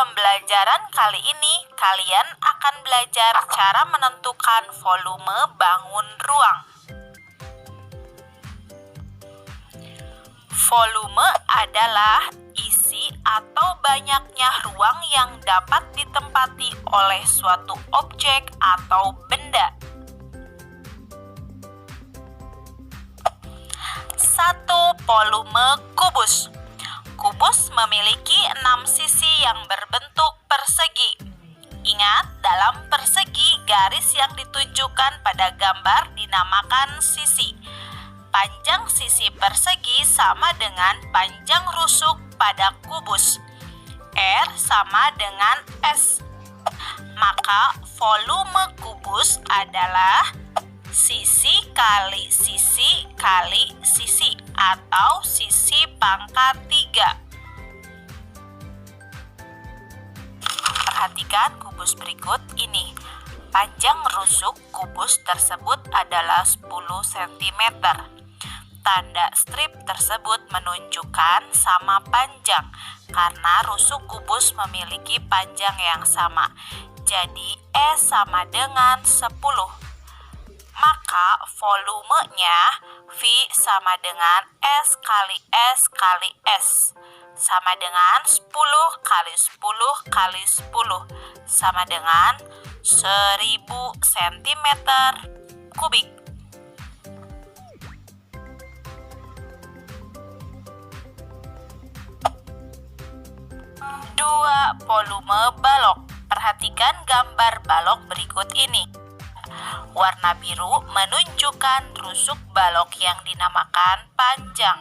pembelajaran kali ini, kalian akan belajar cara menentukan volume bangun ruang. Volume adalah isi atau banyaknya ruang yang dapat ditempati oleh suatu objek atau benda. 1. Volume kubus. Kubus memiliki 6 sisi yang berbentuk persegi. Ingat, dalam persegi, garis yang ditunjukkan pada gambar dinamakan sisi. Panjang sisi persegi sama dengan panjang rusuk pada kubus. R sama dengan S. Maka volume kubus adalah sisi kali sisi kali sisi atau sisi pangkat 3. Perhatikan kubus berikut ini. Panjang rusuk kubus tersebut adalah 10 cm. Tanda strip tersebut menunjukkan sama panjang karena rusuk kubus memiliki panjang yang sama. Jadi S sama dengan 10. Maka volumenya V sama dengan S kali S kali S sama dengan 10 kali 10 kali 10 sama dengan 1000 cm kubik. 2. Volume balok. Perhatikan gambar balok berikut ini. Warna biru menunjukkan rusuk balok yang dinamakan panjang.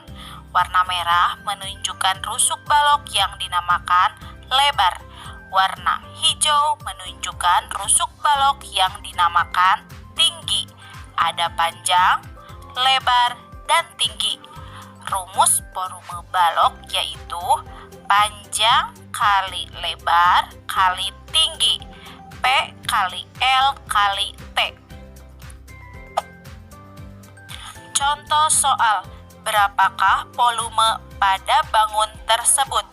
Warna merah menunjukkan rusuk balok yang dinamakan lebar. Warna hijau menunjukkan rusuk balok yang dinamakan tinggi. Ada panjang, lebar, dan tinggi. Rumus volume balok yaitu panjang kali lebar kali tinggi. P kali L kali T. Contoh soal, berapakah volume pada bangun tersebut?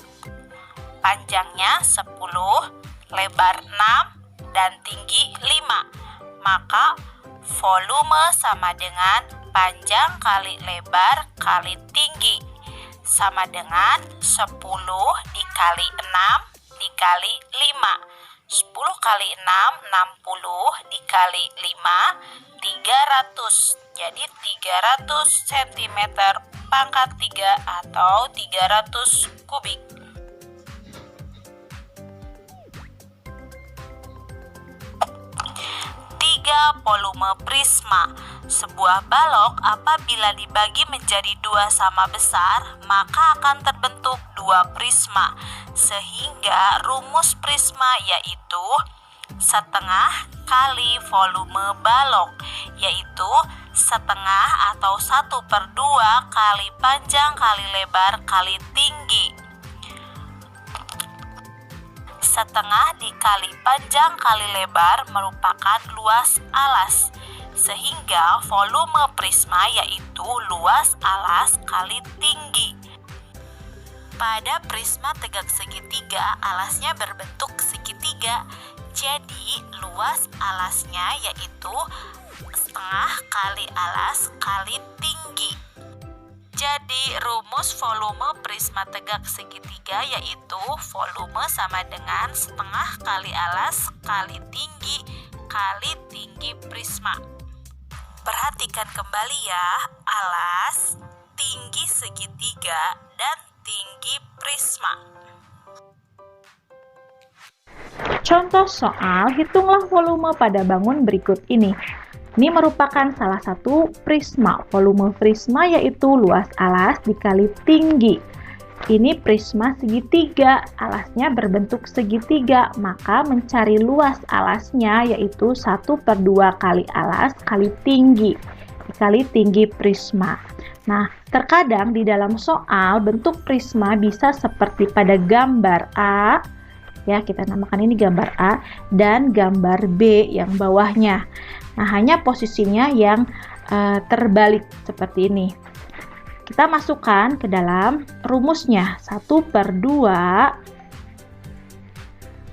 Panjangnya 10, lebar 6, dan tinggi 5. Maka volume sama dengan panjang kali lebar kali tinggi. Sama dengan 10 dikali 6 dikali 5. 10 kali 6, 60 dikali 5, 300. Jadi 300 cm pangkat 3 atau 300 kubik. 3. Volume prisma. Sebuah balok apabila dibagi menjadi 2 sama besar, maka akan terbentuk 2 prisma. Sehingga rumus prisma yaitu setengah kali volume balok, yaitu setengah atau 1/2 kali panjang kali lebar kali tinggi. Setengah dikali panjang kali lebar merupakan luas alas, sehingga volume prisma yaitu luas alas kali tinggi. Pada prisma tegak segitiga, alasnya berbentuk segitiga, jadi luas alasnya yaitu setengah kali alas kali tinggi. Jadi rumus volume prisma tegak segitiga yaitu volume sama dengan setengah kali alas kali tinggi prisma. Perhatikan kembali ya, alas, tinggi segitiga, dan tinggi prisma. Contoh soal, hitunglah volume pada bangun berikut ini. Ini merupakan salah satu prisma. Volume prisma yaitu luas alas dikali tinggi. Ini prisma segitiga, alasnya berbentuk segitiga, maka mencari luas alasnya yaitu 1/2 kali alas kali tinggi dikali tinggi prisma. Nah, terkadang di dalam soal bentuk prisma bisa seperti pada gambar A, ya kita namakan ini gambar A, dan gambar B yang bawahnya. Nah, hanya posisinya yang terbalik seperti ini. Kita masukkan ke dalam rumusnya 1/2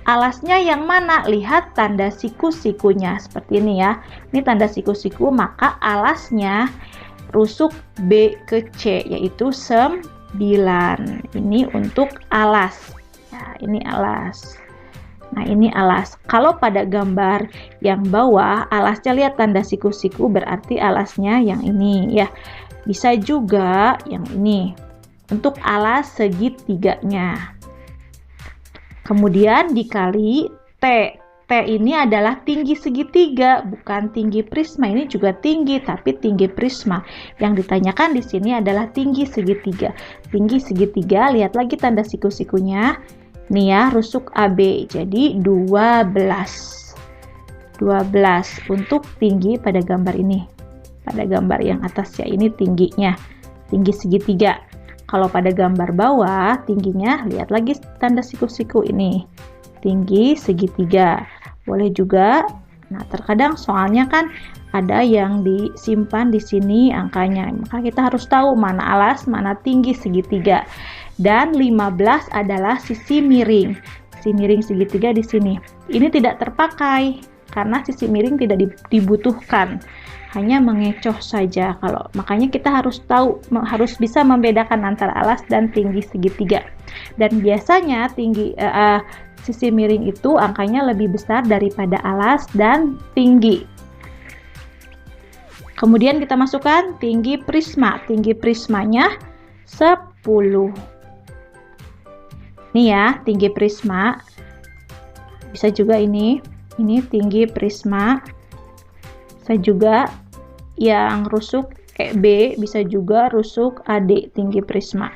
Alasnya yang mana? Lihat tanda siku-sikunya seperti ini ya. Ini tanda siku-siku, maka alasnya rusuk B ke C, yaitu 9. Ini untuk alas. Ya, ini alas. Nah, ini alas. Kalau pada gambar yang bawah, alasnya lihat tanda siku-siku, berarti alasnya yang ini ya. Bisa juga yang ini untuk alas segitiganya. Kemudian dikali T. T ini adalah tinggi segitiga, bukan tinggi prisma. Ini juga tinggi, tapi tinggi prisma. Yang ditanyakan di sini adalah tinggi segitiga. Tinggi segitiga, lihat lagi tanda siku-sikunya. Nih ya, rusuk AB. Jadi 12. 12 untuk tinggi pada gambar ini. Pada gambar yang atas ya, ini tingginya. Tinggi segitiga. Kalau pada gambar bawah, tingginya lihat lagi tanda siku-siku ini. Tinggi segitiga. Boleh juga. Nah, terkadang soalnya kan ada yang disimpan di sini angkanya. Maka kita harus tahu mana alas, mana tinggi segitiga. Dan 15 adalah sisi miring. Sisi miring segitiga di sini. Ini tidak terpakai karena sisi miring tidak dibutuhkan. Hanya mengecoh saja. Makanya kita harus tahu, harus bisa membedakan antara alas dan tinggi segitiga. Dan biasanya sisi miring itu angkanya lebih besar daripada alas dan tinggi. Kemudian kita masukkan tinggi prisma. Tinggi prismanya 10. Nih ya, tinggi prisma. Bisa juga ini tinggi prisma. Bisa juga yang rusuk B, bisa juga rusuk AD, tinggi prisma.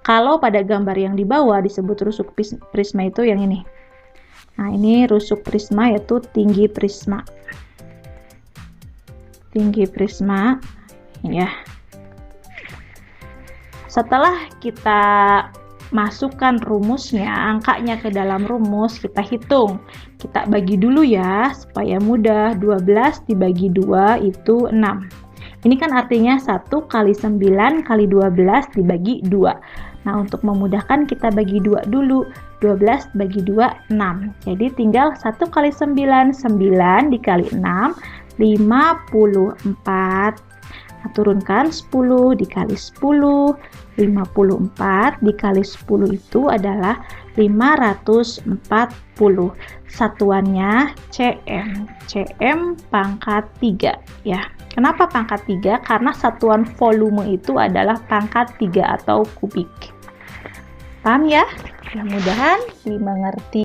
Kalau pada gambar yang di bawah disebut rusuk prisma itu yang ini. Nah, ini rusuk prisma yaitu tinggi prisma. Tinggi prisma ya. Setelah kita masukkan rumusnya, angkanya ke dalam rumus, kita hitung. Kita bagi dulu ya, supaya mudah. 12 dibagi 2 itu 6. Ini kan artinya 1 kali 9 kali 12 dibagi 2. Nah, untuk memudahkan kita bagi 2 dulu. 12 bagi 2, 6. Jadi tinggal 1 kali 9, 9 dikali 6, 54. Nah, turunkan 10 dikali 10, 54 dikali 10 itu adalah 540. Satuannya cm. Cm pangkat 3 ya. Kenapa pangkat 3? Karena satuan volume itu adalah pangkat 3 atau kubik. Paham ya? Mudah-mudahan dimengerti.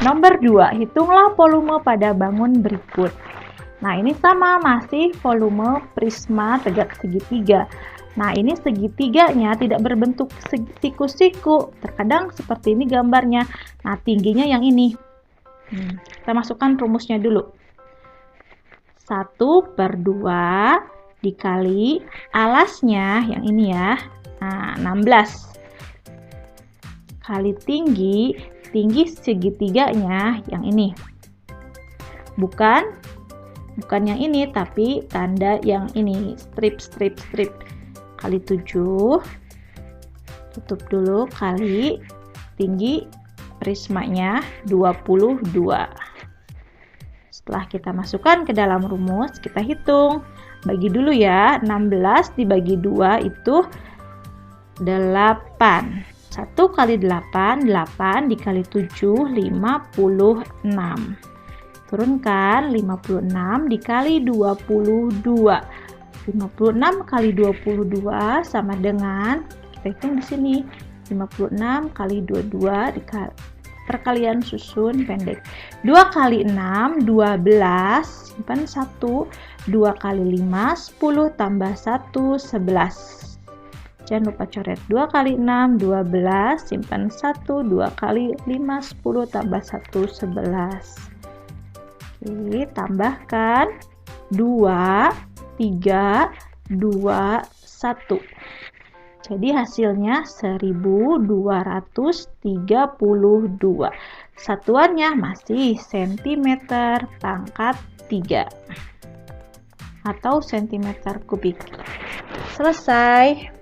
Nomor 2, hitunglah volume pada bangun berikut. Nah, ini sama, masih volume prisma tegak segitiga. Nah, ini segitiganya tidak berbentuk siku-siku. Terkadang seperti ini gambarnya. Nah, tingginya yang ini. Kita masukkan rumusnya dulu. 1/2 dikali alasnya yang ini ya. Nah, 16. Kali tinggi segitiganya yang ini. Bukan yang ini, tapi tanda yang ini, strip. Kali 7. Tutup dulu, kali tinggi prismanya 22. Setelah kita masukkan ke dalam rumus, kita hitung. Bagi dulu ya, 16 dibagi 2 itu 8. 1 kali 8, 8 dikali 7, 56. Turunkan 56 dikali 22. 56 kali 22 sama dengan, kita hitung di sini, 56 kali 22 dikali perkalian susun pendek. 2 kali 6, 12, simpan 1. 2 kali 5, 10 tambah 1, 11. Jangan lupa coret. 2 kali 6, 12, simpan 1. 2 kali 5, 10 tambah 1, 11. Oke, tambahkan 2, 3, 2, 1. Jadi hasilnya 1232. Satuannya masih cm pangkat 3 atau cm kubik. Selesai.